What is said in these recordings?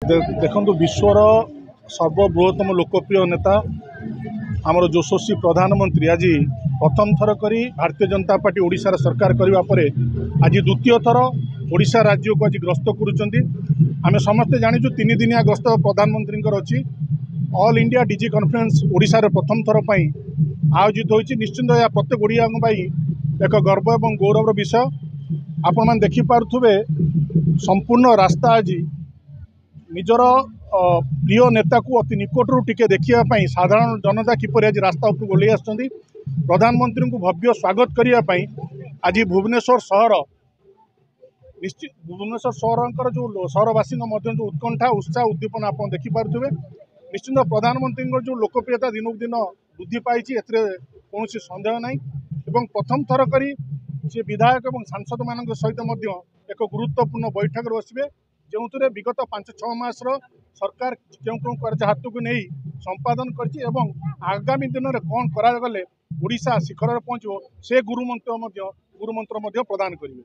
देखो विश्वर सर्वबृहत्तम लोकप्रिय नेता आमर यशस्वी प्रधानमंत्री आज प्रथम थर करी भारतीय जनता पार्टी ओडिशा सरकार करने पर आज द्वितीय थर ओडिशा राज्य को आज ग्रस्त करें समस्ते जाचु 3 दिनिया गस्त प्रधानमंत्री अच्छी all India DG conference Odisha रे प्रथम थर पर आयोजित होती। निश्चिंत यह प्रत्येक ओडिया एक गर्व और गौरवर विषय। आपण मैंने देखिपे संपूर्ण रास्ता आज निजर प्रिय नेता को अति निकटरू टिके देखापी साधारण जनता किपर आज रास्ता उपरू ओल्लै आसुँच प्रधानमंत्री को भव्य स्वागत करने आज भुवनेश्वर सहर निश्चित भुवनेश्वर सहर जो सहरवासी जो उत्कंठा उत्साह उद्दीपना आप देखिपे निश्चिंत प्रधानमंत्री जो लोकप्रियता दिनक दिन वृद्धि पाई कौन सन्देह ना प्रथम थर करी से विधायक और सांसद मान सहित एक गुरुत्वपूर्ण बैठक बसवे जो विगत 5-6 मास सरकार क्यों कार्य हाथ को नहीं संपादन कर आगामी दिन में कौन करागले ओडिशा शिखर में पहुँचो से गुरुमंत्र प्रदान करेंगे।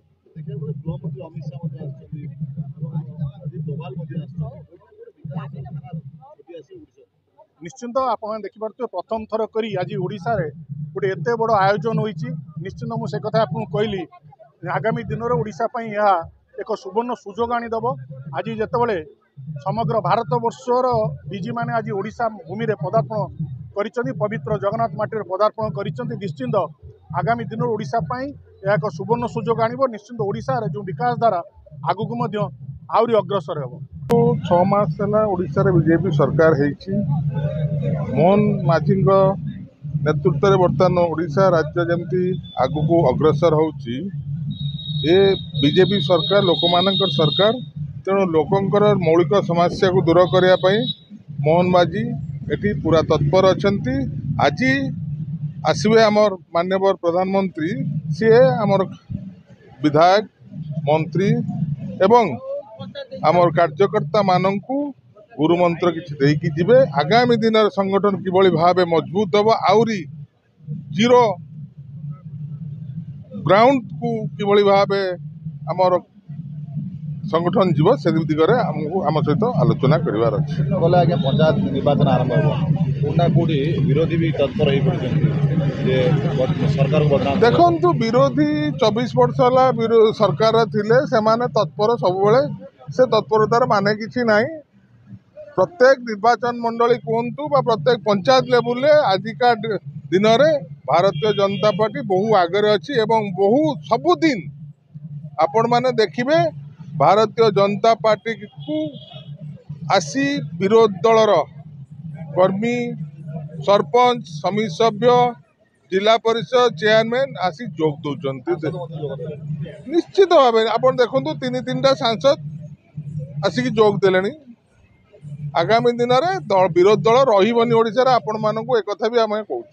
निश्चिंत आप देखिपे प्रथम थर करी आज ओडिशा रे गोटे एत बड़ आयोजन होती। निश्चिंत मुझे कथा आपको कहली आगामी दिन में ओडिशा यह एक सुवर्ण सुजोग आनीदेव। आज जितेबाला समग्र भारत वर्षर डीजी मैंने आज ओडिशा भूमि में पदार्पण कर पवित्र जगन्नाथ माटी में पदार्पण कर निश्चिंत आगामी दिन में ओडिशा यह एक सुवर्ण सुजोग आनीब। निश्चिंत ओडिशा रे जो विकास धारा आगू आहरी अग्रसर हो। 6 मास ओडिशा रे बीजेपी सरकार है मोहन माझी नेतृत्व में बर्तमान ओडिशा राज्य जमी आगु को अग्रसर होची ए बीजेपी सरकार लोकमानकर सरकार तेणु लोकंकर मौलिक समस्या को दूर करने मोहन माझी एटी पूरा तत्पर अच्छा। आज आसवे आमर माननीय प्रधानमंत्री सी आमर विधायक मंत्री एवं आमर कार्यकर्ता मानू गुरुमंत्र किसी देकी जिबे आगामी दिन संगठन किभली भाव मजबूत हम आउरी जीरो ग्राउंड को किभली भाव आमर संगठन जीव से दिगरे आम सहित आलोचना करार अच्छे। बोले आज्ञा पंचायत निर्वाचन आरंभ होना कौटी विरोधी भी तत्पर सरकार को बदनाम देखु विरोधी 24 वर्ष है सरकार थिले से माने तत्पर सब से तत्परतार माने किसी ना। प्रत्येक निर्वाचन मंडली कहतु प्रत्येक पंचायत लेवल आजिका दिन में भारतीय जनता पार्टी बहु आगे अच्छी एवं बहु सबुदिन आपण मैंने देखिए भारतीय जनता पार्टी को आसी विरोध दलर कर्मी सरपंच समिति सभ्य जिला परिषद चेयरमैन आसी जोग दौरान निश्चित भाव आप देखु 3-3टा सांसद आसिक जोग देले। आगामी दिन में विरोधी दल रही ओडिशा आपण मानक एक भी आम कहूँ।